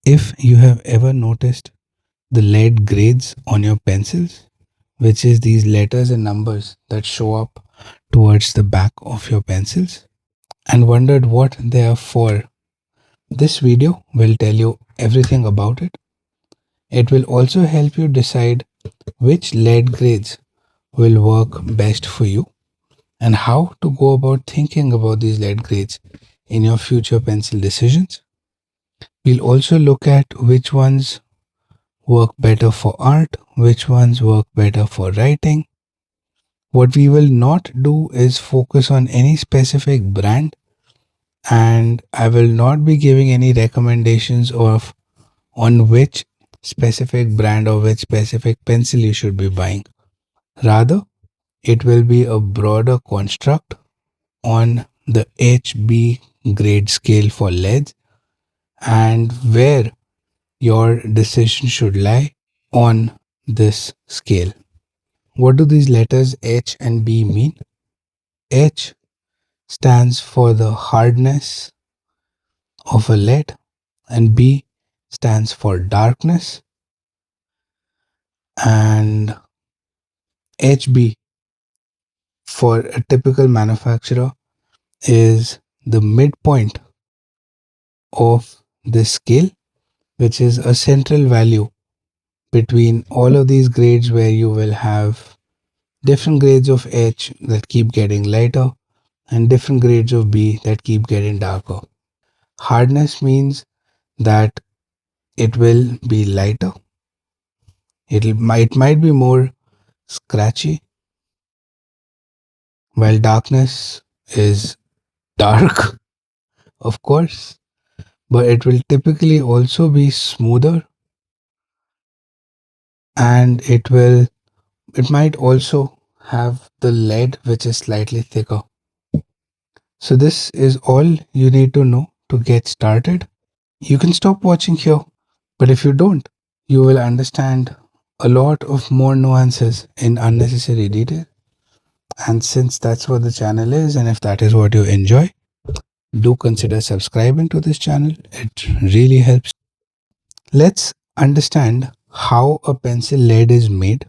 If you have ever noticed the lead grades on your pencils, which is these letters and numbers that show up towards the back of your pencils, and wondered what they are for, this video will tell you everything about it. It will also help you decide which lead grades will work best for you and how to go about thinking about these lead grades in your future pencil decisions. We'll also look at which ones work better for art, which ones work better for writing. What we will not do is focus on any specific brand, and I will not be giving any recommendations of on which specific brand or which specific pencil you should be buying. Rather, it will be a broader construct on the HB grade scale for leads and where your decision should lie on this scale. What do these letters H and B mean? H stands for the hardness of a lead, and B stands for darkness, and HB for a typical manufacturer is the midpoint of this scale, which is a central value between all of these grades where you will have different grades of H that keep getting lighter and different grades of B that keep getting darker. Hardness means that it will be lighter. It might be more scratchy, while darkness is dark, of course, but it will typically also be smoother, and it might also have the lead which is slightly thicker. So this is all you need to know to get started. You can stop watching here, but if you don't, you will understand a lot of more nuances in unnecessary detail. And since that's what the channel is, and if that is what you enjoy, do consider subscribing to this channel. It really helps. Let's understand how a pencil lead is made.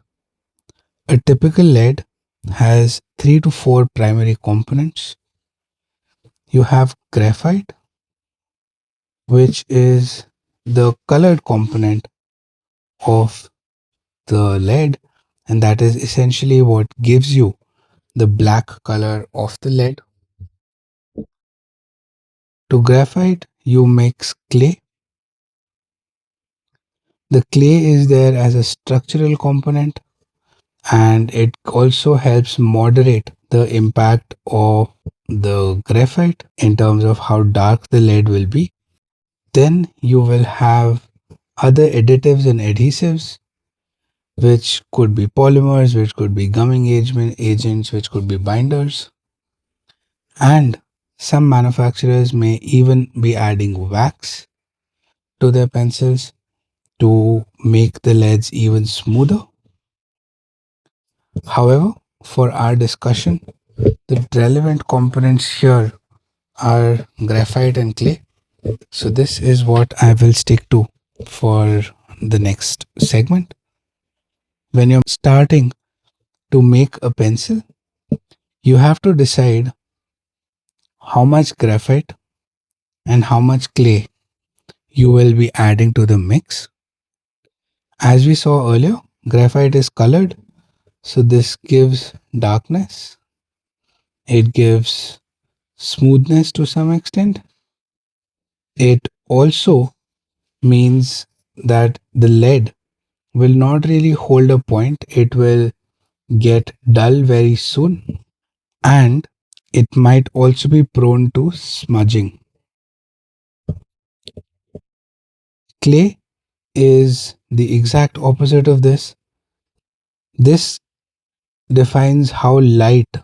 A typical lead has 3 to 4 primary components. You have graphite, which is the colored component of the lead, and that is essentially what gives you the black color of the lead. To graphite, you mix clay. The clay is there as a structural component, and it also helps moderate the impact of the graphite in terms of how dark the lead will be. Then you will have other additives and adhesives, which could be polymers, which could be gumming agents, which could be binders. And some manufacturers may even be adding wax to their pencils to make the leads even smoother. However, for our discussion, the relevant components here are graphite and clay. So this is what I will stick to for the next segment. When you're starting to make a pencil, you have to decide how much graphite and how much clay you will be adding to the mix. As we saw earlier, graphite is colored, so this gives darkness. It gives smoothness to some extent. It also means that the lead will not really hold a point. It will get dull very soon, and it might also be prone to smudging. Clay is the exact opposite of this. This defines how light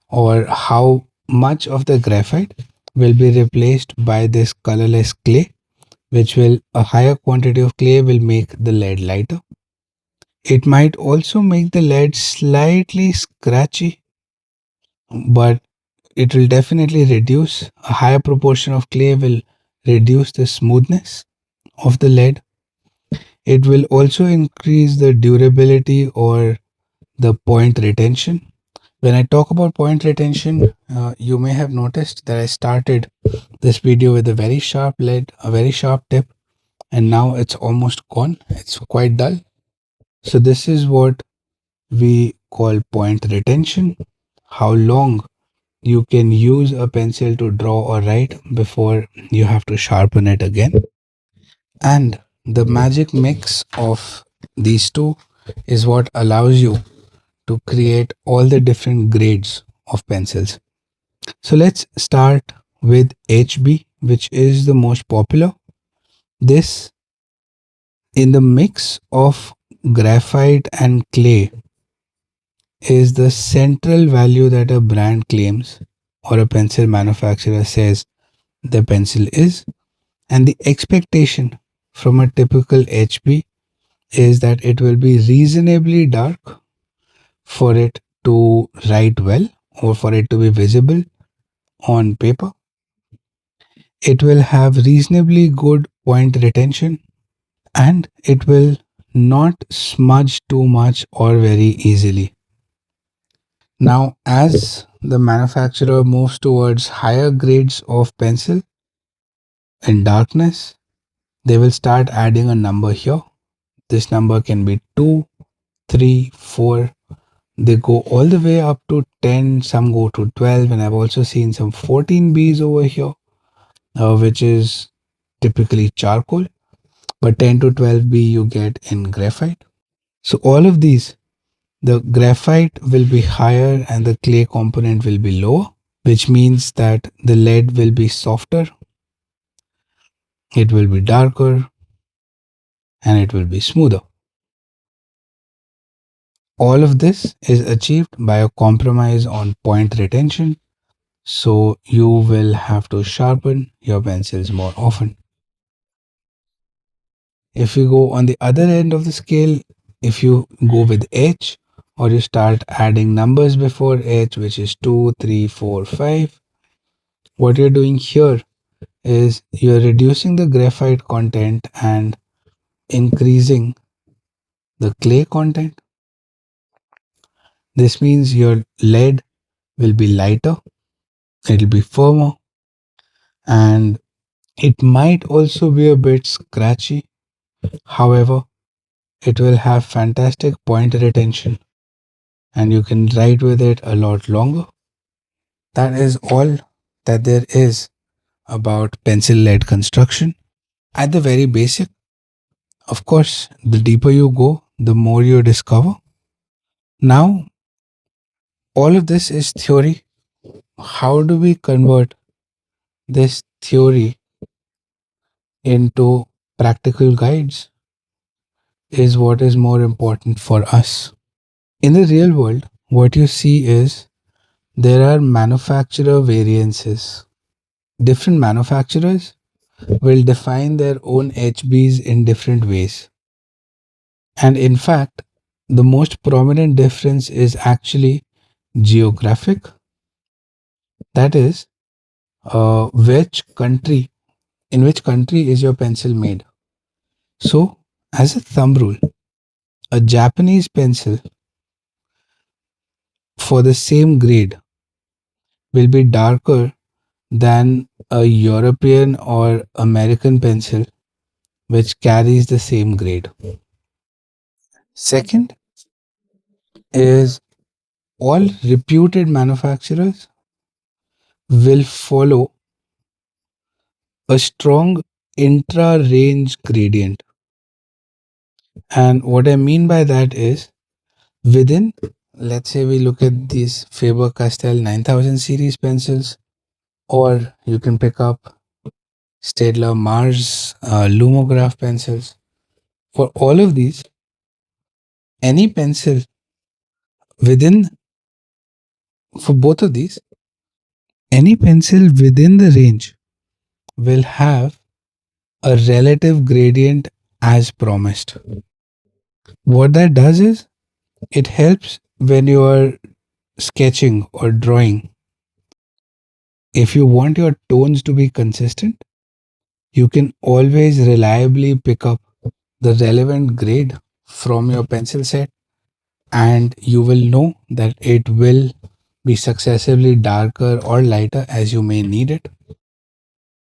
or how much of the graphite will be replaced by this colorless clay, which will a higher quantity of clay will make the lead lighter. It might also make the lead slightly scratchy, but it will definitely reduce. A higher proportion of clay will reduce the smoothness. of the lead. It will also increase the durability or the point retention. When I talk about point retention, you may have noticed that I started this video with a very sharp lead, a very sharp tip, and now it's almost gone. It's quite dull. So this is what we call point retention. How long you can use a pencil to draw or write before you have to sharpen it again. And the magic mix of these two is what allows you to create all the different grades of pencils. So let's start with HB, which is the most popular. This, in the mix of graphite and clay, is the central value that a brand claims or a pencil manufacturer says the pencil is. And the expectation from a typical HB is that it will be reasonably dark for it to write well or for it to be visible on paper. It will have reasonably good point retention and it will not smudge too much or very easily. Now, as the manufacturer moves towards higher grades of pencil in darkness, they will start adding a number here. This number can be 2, 3, 4. They go all the way up to 10, some go to 12, and I've also seen some 14Bs over here, which is typically charcoal, but 10 to 12B you get in graphite. So all of these, the graphite will be higher and the clay component will be lower, which means that the lead will be softer, it will be darker, and it will be smoother. All of this is achieved by a compromise on point retention, so you will have to sharpen your pencils more often. If you go on the other end of the scale, if you go with H or you start adding numbers before H, which is 2, 3, 4, 5, what you're doing here is you're reducing the graphite content and increasing the clay content. This means your lead will be lighter, it'll be firmer, and it might also be a bit scratchy. However, it will have fantastic point retention and you can write with it a lot longer. That is all that there is about pencil lead construction. At the very basic, of course, the deeper you go, the more you discover. Now, all of this is theory. How do we convert this theory into practical guides is what is more important for us. In the real world, what you see is there are manufacturer variances. Different manufacturers will define their own HBs in different ways. And in fact, the most prominent difference is actually geographic. That is, in which country is your pencil made? So, as a thumb rule, a Japanese pencil for the same grade will be darker than a European or American pencil which carries the same grade. Second is all reputed manufacturers will follow a strong intra-range gradient. And what I mean by that is within, let's say we look at these Faber-Castell 9000 series pencils, or you can pick up Staedtler Mars Lumograph pencils. For all of these, any pencil within, for both of these, any pencil within the range will have a relative gradient as promised. What that does is it helps when you are sketching or drawing. If you want your tones to be consistent, you can always reliably pick up the relevant grade from your pencil set, and you will know that it will be successively darker or lighter as you may need it.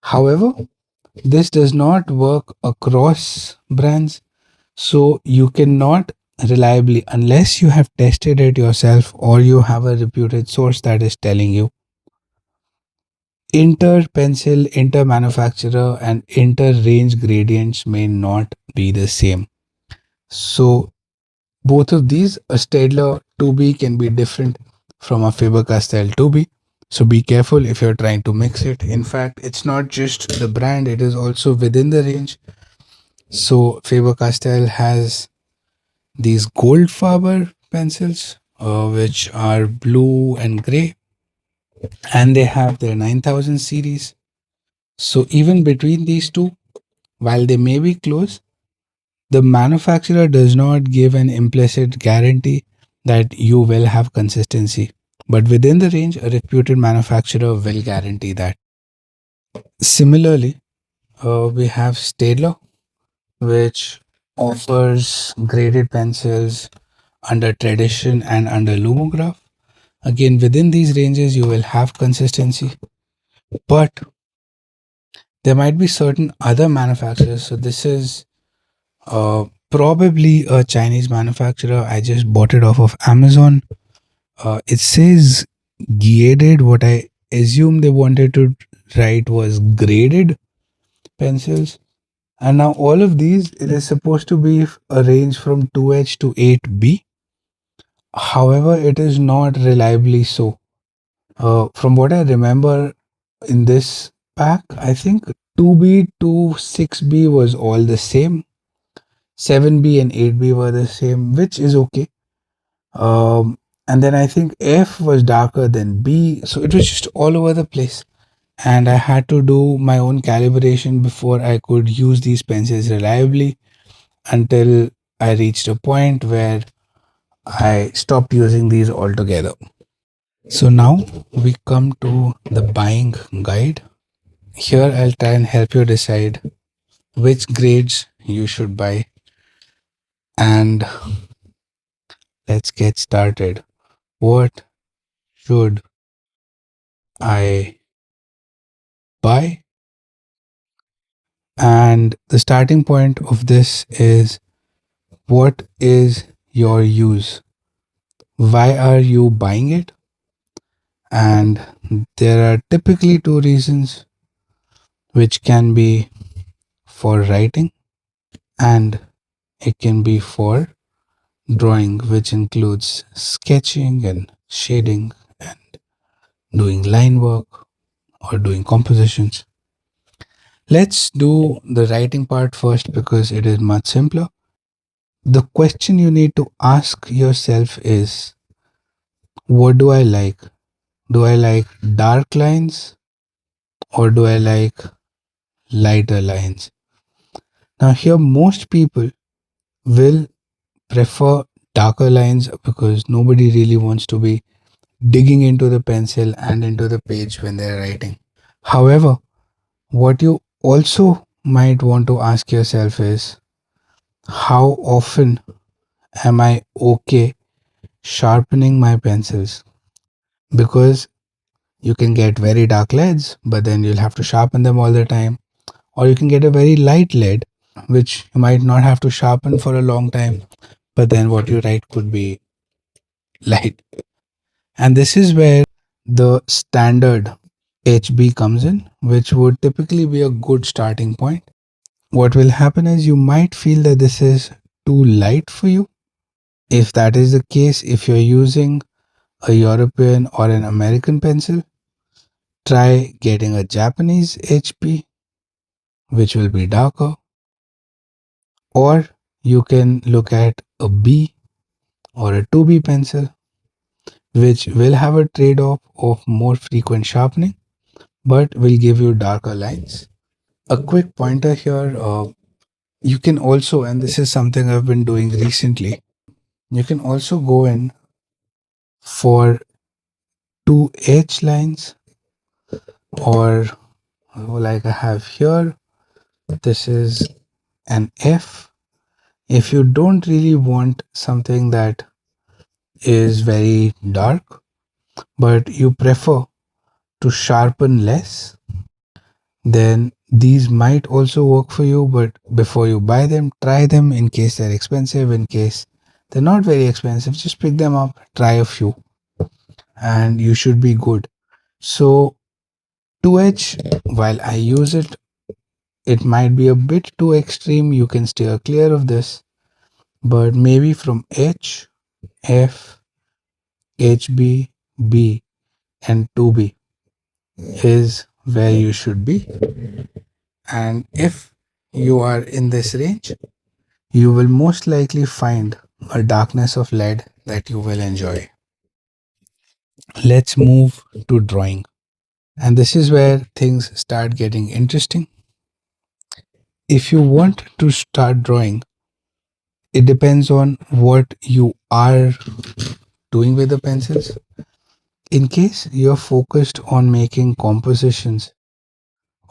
However, this does not work across brands, so you cannot reliably, unless you have tested it yourself or you have a reputed source that is telling you, inter pencil, inter manufacturer, and inter range gradients may not be the same. So, both of these, a Staedtler 2B can be different from a Faber Castell 2B. So, be careful if you're trying to mix it. In fact, it's not just the brand, it is also within the range. So, Faber Castell has these gold Faber pencils, which are blue and gray, and they have their 9000 series. So, even between these two, while they may be close, the manufacturer does not give an implicit guarantee that you will have consistency. But within the range, a reputed manufacturer will guarantee that. Similarly, we have Staedtler, which offers graded pencils under tradition and under lumograph. Again, within these ranges, you will have consistency, but there might be certain other manufacturers. So this is probably a Chinese manufacturer. I just bought it off of Amazon. It says graded. What I assume they wanted to write was graded pencils. And now all of these, it is supposed to be a range from 2H to 8B. However, it is not reliably so. From what I remember in this pack, I think 2B to 6B was all the same. 7B and 8B were the same, which is okay. And then I think F was darker than B, so it was just all over the place. And I had to do my own calibration before I could use these pencils reliably until I reached a point where I stopped using these altogether. So now we come to the buying guide. Here I'll try and help you decide which grades you should buy, and let's get started. What should I buy? And the starting point of this is, what is your use? Why are you buying it? And there are typically two reasons, which can be for writing and it can be for drawing, which includes sketching and shading and doing line work or doing compositions. Let's do the writing part first because it is much simpler. The question you need to ask yourself is, what do I like? Do I like dark lines or do I like lighter lines? Now, here, most people will prefer darker lines because nobody really wants to be digging into the pencil and into the page when they're writing. However, what you also might want to ask yourself is, how often am I okay sharpening my pencils? Because you can get very dark leads, but then you'll have to sharpen them all the time. Or you can get a very light lead, which you might not have to sharpen for a long time, but then what you write could be light. And this is where the standard HB comes in, which would typically be a good starting point. What will happen is you might feel that this is too light for you. If that is the case, if you're using a European or an American pencil, try getting a Japanese HB, which will be darker, or you can look at a B or a 2B pencil, which will have a trade off of more frequent sharpening but will give you darker lines. A quick pointer here, you can also, and this is something I've been doing recently, you can also go in for two H lines, or like I have here, This is an F. If you don't really want something that is very dark, but you prefer to sharpen less, then these might also work for you. But before you buy them, try them in case they're expensive. In case they're not very expensive, just pick them up, try a few, and you should be good. So 2H, while I use it, it might be a bit too extreme. You can steer clear of this, but maybe from H, F, HB, B, and 2B is where you should be. And if you are in this range, you will most likely find a darkness of lead that you will enjoy. Let's move to drawing. And this is where things start getting interesting. If you want to start drawing, it depends on what you are doing with the pencils. In case you're focused on making compositions,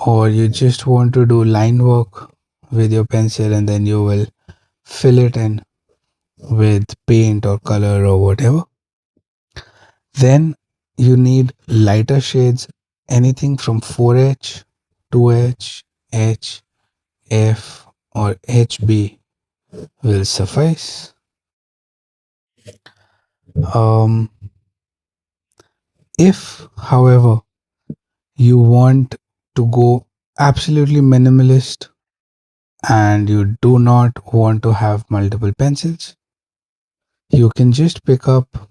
or you just want to do line work with your pencil and then you will fill it in with paint or color or whatever, then you need lighter shades. Anything from 4H, 2H, H, F, or HB will suffice. Um, if, however, you want to go absolutely minimalist and you do not want to have multiple pencils, you can just pick up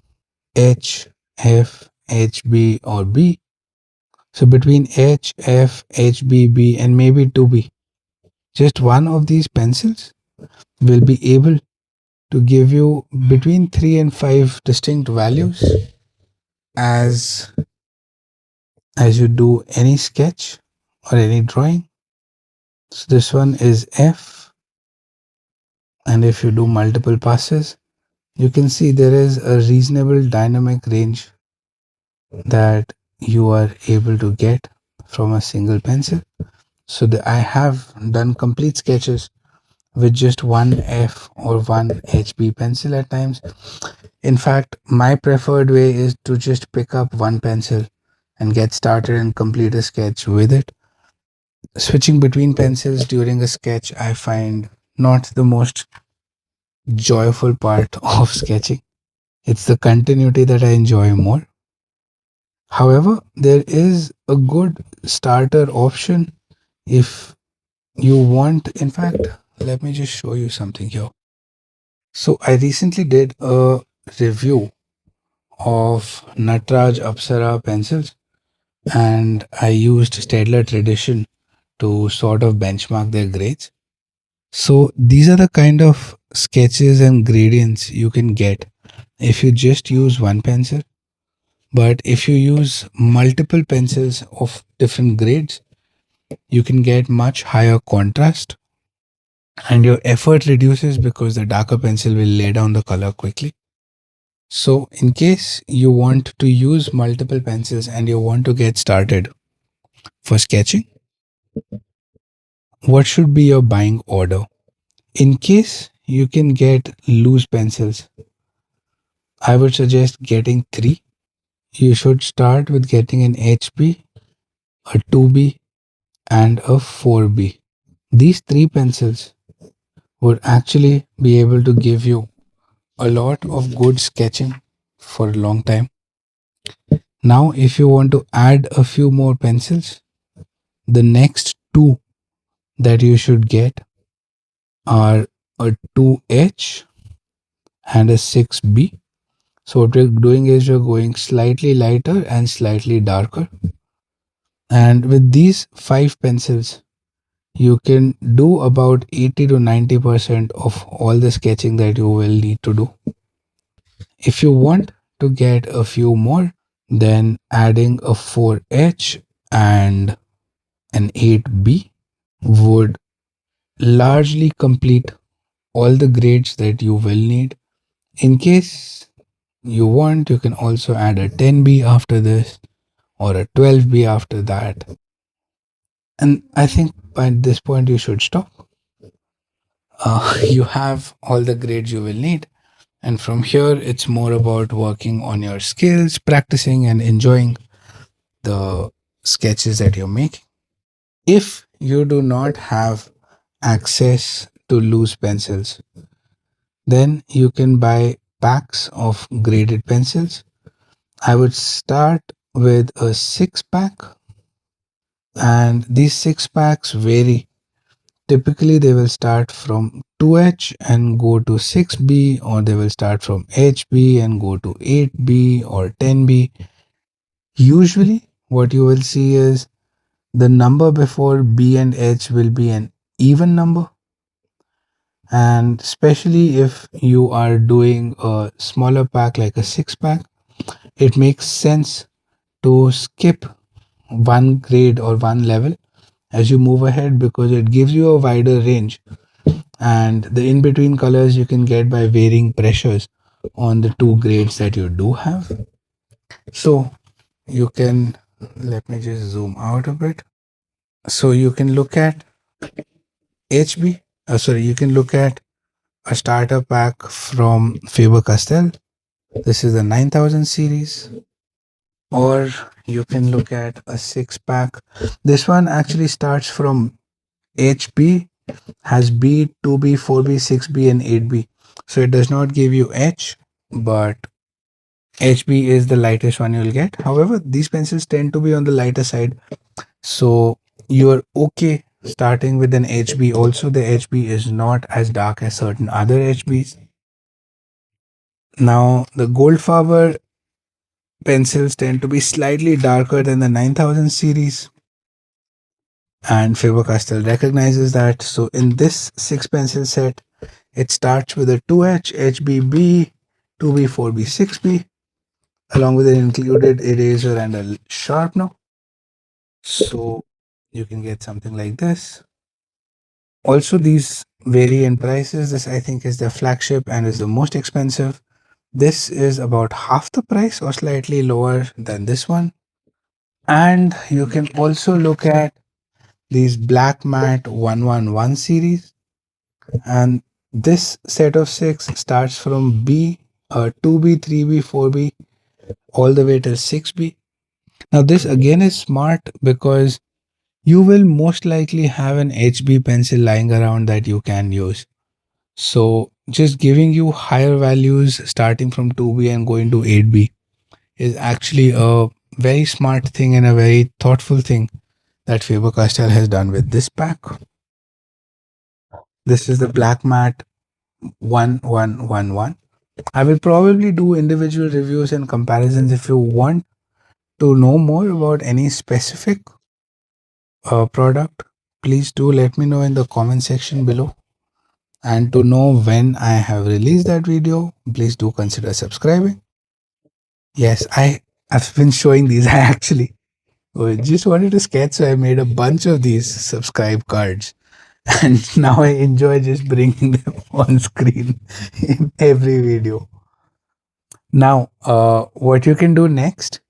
H, F, HB, or B. So between H, F, HB, B, and maybe 2B, just one of these pencils will be able to give you between 3 and 5 distinct values as you do any sketch or any drawing. So this one is F, and if you do multiple passes, you can see there is a reasonable dynamic range that you are able to get from a single pencil. So I have done complete sketches with just one F or one HB pencil at times. In fact, my preferred way is to just pick up one pencil and get started and complete a sketch with it. Switching between pencils during a sketch, I find not the most joyful part of sketching. It's the continuity that I enjoy more. However, there is a good starter option if you want. In fact, let me just show you something here. So I recently did a review of Natraj Apsara pencils, and I used Staedtler Tradition to sort of benchmark their grades. So these are the kind of sketches and gradients you can get if you just use one pencil. But if you use multiple pencils of different grades, you can get much higher contrast and your effort reduces because the darker pencil will lay down the color quickly. So in case you want to use multiple pencils and you want to get started for sketching, what should be your buying order? In case you can get loose pencils, I would suggest getting three. You should start with getting an HB, a 2B, and a 4B. These three pencils would actually be able to give you a lot of good sketching for a long time. Now, if you want to add a few more pencils, the next two that you should get are a 2H and a 6B. So what we're doing is we're going slightly lighter and slightly darker. And with these five pencils, you can do about 80 to 90% of all the sketching that you will need to do. If you want to get a few more, then adding a 4H and an 8B would largely complete all the grades that you will need. In case you want, you can also add a 10B after this or a 12B after that. And I think by this point you should stop. You have all the grades you will need. And from here, it's more about working on your skills, practicing, and enjoying the sketches that you're making. If you do not have access to loose pencils, then you can buy packs of graded pencils. I would start with a 6 pack, and these 6 packs vary. Typically, they will start from 2H and go to 6B, or they will start from HB and go to 8B or 10B. Usually, what you will see is the number before B and H will be an even number. And especially if you are doing a smaller pack like a 6 pack, it makes sense to skip one grade or one level as you move ahead, because it gives you a wider range, and the in between colors you can get by varying pressures on the two grades that you do have. So you can, let me just zoom out a bit. So you can look at HB, sorry, you can look at a starter pack from Faber-Castell. This is the 9000 series. Or you can look at a 6 pack. This one actually starts from HB, has B, 2B, 4B, 6B, and 8B. So it does not give you H, but HB is the lightest one you'll get. However, these pencils tend to be on the lighter side. So you're okay starting with an HB. Also, the HB is not as dark as certain other HBs. Now, the Goldfarber pencils tend to be slightly darker than the 9000 series, and Faber-Castell recognizes that. So in this 6 pencil set, it starts with a 2H, HBB, 2B, 4B, 6B, along with an included eraser and a sharpener. So you can get something like this. Also, these vary in prices. This, I think, is the flagship and is the most expensive. This is about half the price or slightly lower than this one. And you can also look at these Black Matte 111 series. And this set of 6 starts from B, 2B, 3B, 4B, all the way till 6B. Now, this again is smart because you will most likely have an HB pencil lying around that you can use. So, just giving you higher values starting from 2B and going to 8B is actually a very smart thing and a very thoughtful thing that Faber-Castell has done with this pack. This is the Black Matte 1111. I will probably do individual reviews and comparisons. If you want to know more about any specific product, please do let me know in the comment section below. And to know when I have released that video, please do consider subscribing. Yes, I've been showing these. I actually just wanted to sketch, so I made a bunch of these subscribe cards. And now I enjoy just bringing them on screen in every video. Now, what you can do next,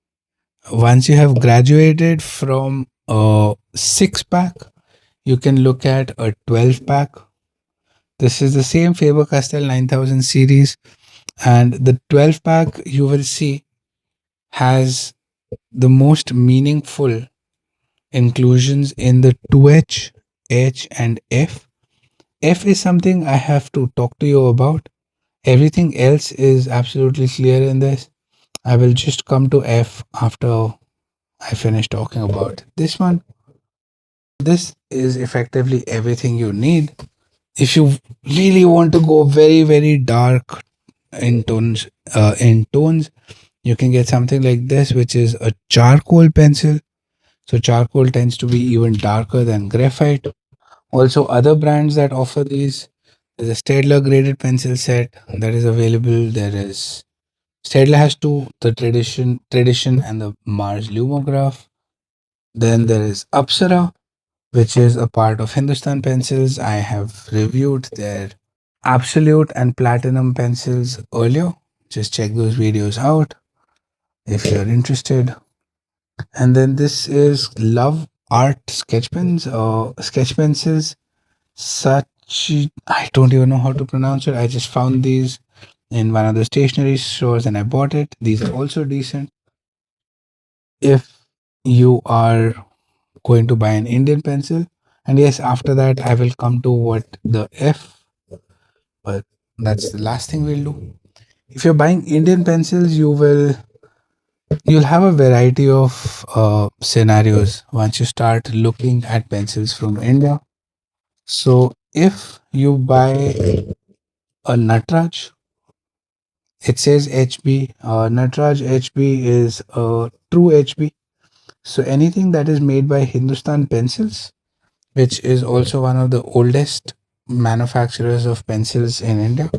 once you have graduated from a 6 pack, you can look at a 12 pack. This is the same Faber-Castell 9000 series, and the 12 pack you will see has the most meaningful inclusions in the 2H, H, and F. F is something I have to talk to you about. Everything else is absolutely clear in this. I will just come to F after I finish talking about this one. This is effectively everything you need. If you really want to go very, very dark in tones, you can get something like this, which is a charcoal pencil. So charcoal tends to be even darker than graphite. Also, other brands that offer these, there's a Staedtler graded pencil set that is available. There is Staedtler has two, the tradition and the Mars Lumograph. Then there is Apsara, which is a part of Hindustan Pencils. I have reviewed their Absolute and Platinum pencils earlier. Just check those videos out if you're interested. And then this is Love art sketch pens, sketch pencils. Such I don't even know how to pronounce it. I just found these in one of the stationery stores and I bought it. These are also decent. If you are going to buy an Indian pencil, and yes, after that I will come to what the F, but that's the last thing we'll do. If you're buying Indian pencils, you'll have a variety of scenarios once you start looking at pencils from India. So if you buy a Natraj, it says HB. Natraj HB is a true HB. So anything that is made by Hindustan Pencils, which is also one of the oldest manufacturers of pencils in India.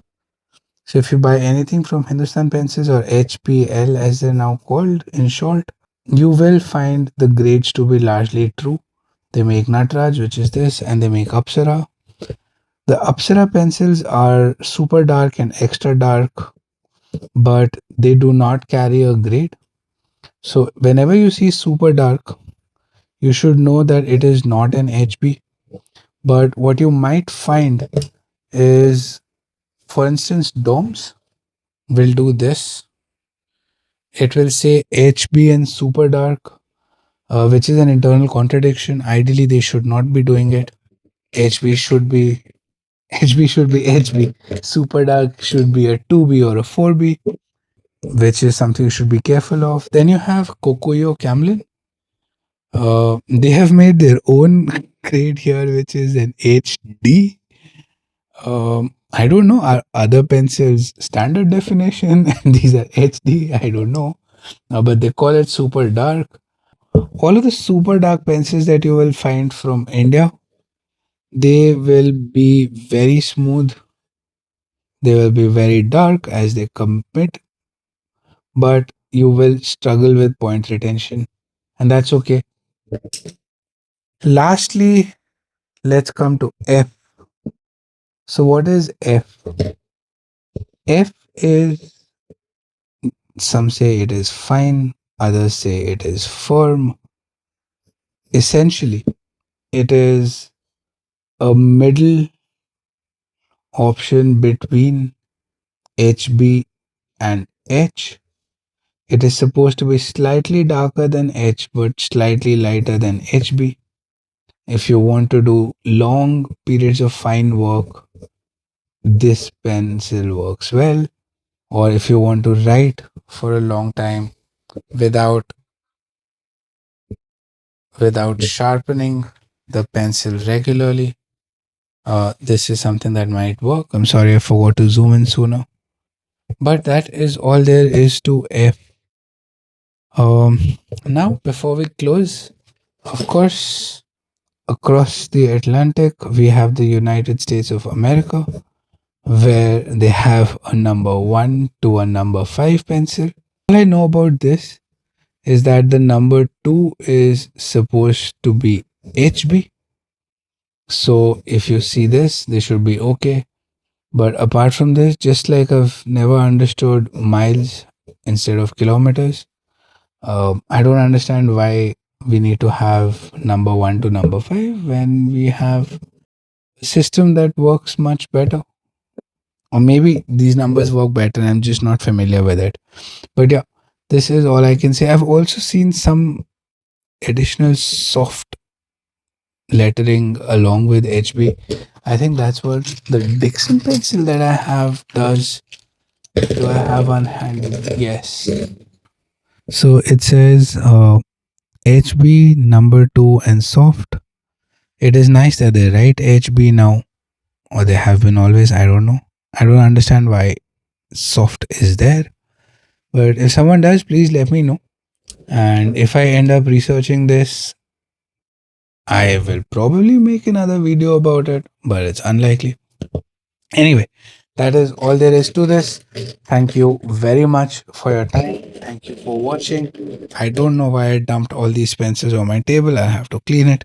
So if you buy anything from Hindustan Pencils or HPL as they're now called in short, you will find the grades to be largely true. They make Natraj, which is this, and they make Apsara. The Apsara pencils are super dark and extra dark, but they do not carry a grade. So whenever you see super dark, you should know that it is not an HB. But what you might find is, for instance, DOMS will do this. It will say HB and super dark, which is an internal contradiction. Ideally, they should not be doing it. HB should be HB should be HB. Super dark should be a 2B or a 4B, which is something you should be careful of. Then you have Kokuyo Camlin. They have made their own grade here, which is an HD. I don't know. Are other pencils standard definition and these are HD? I don't know. But they call it super dark. All of the super dark pencils that you will find from India, they will be very smooth. They will be very dark as they commit, but you will struggle with point retention, and that's okay. Lastly, let's come to F. So, what is F? F is, some say it is fine, others say it is firm. Essentially, it is a middle option between HB and H. It is supposed to be slightly darker than H but slightly lighter than HB. If you want to do long periods of fine work, this pencil works well. Or if you want to write for a long time without sharpening the pencil regularly, this is something that might work. I'm sorry I forgot to zoom in sooner. But that is all there is to F. Now, before we close, of course, across the Atlantic, we have the United States of America, where they have a number 1 to a number 5 pencil. All I know about this is that the number 2 is supposed to be HB. So if you see this, they should be okay. But apart from this, just like I've never understood miles instead of kilometers, I don't understand why we need to have number 1 to number 5 when we have a system that works much better. Or maybe these numbers work better and I'm just not familiar with it. But yeah, this is all I can say. I've also seen some additional soft lettering along with HB. I think that's what the Dixon pencil that I have does. Do I have on hand? Yes. So it says HB number 2 and soft. It is nice that they write HB now, or they have been always. I don't know. I don't understand why soft is there. But if someone does, please let me know. And if I end up researching this, I will probably make another video about it, but it's unlikely. Anyway, that is all there is to this. Thank you very much for your time. Thank you for watching. I don't know why I dumped all these pencils on my table. I have to clean it.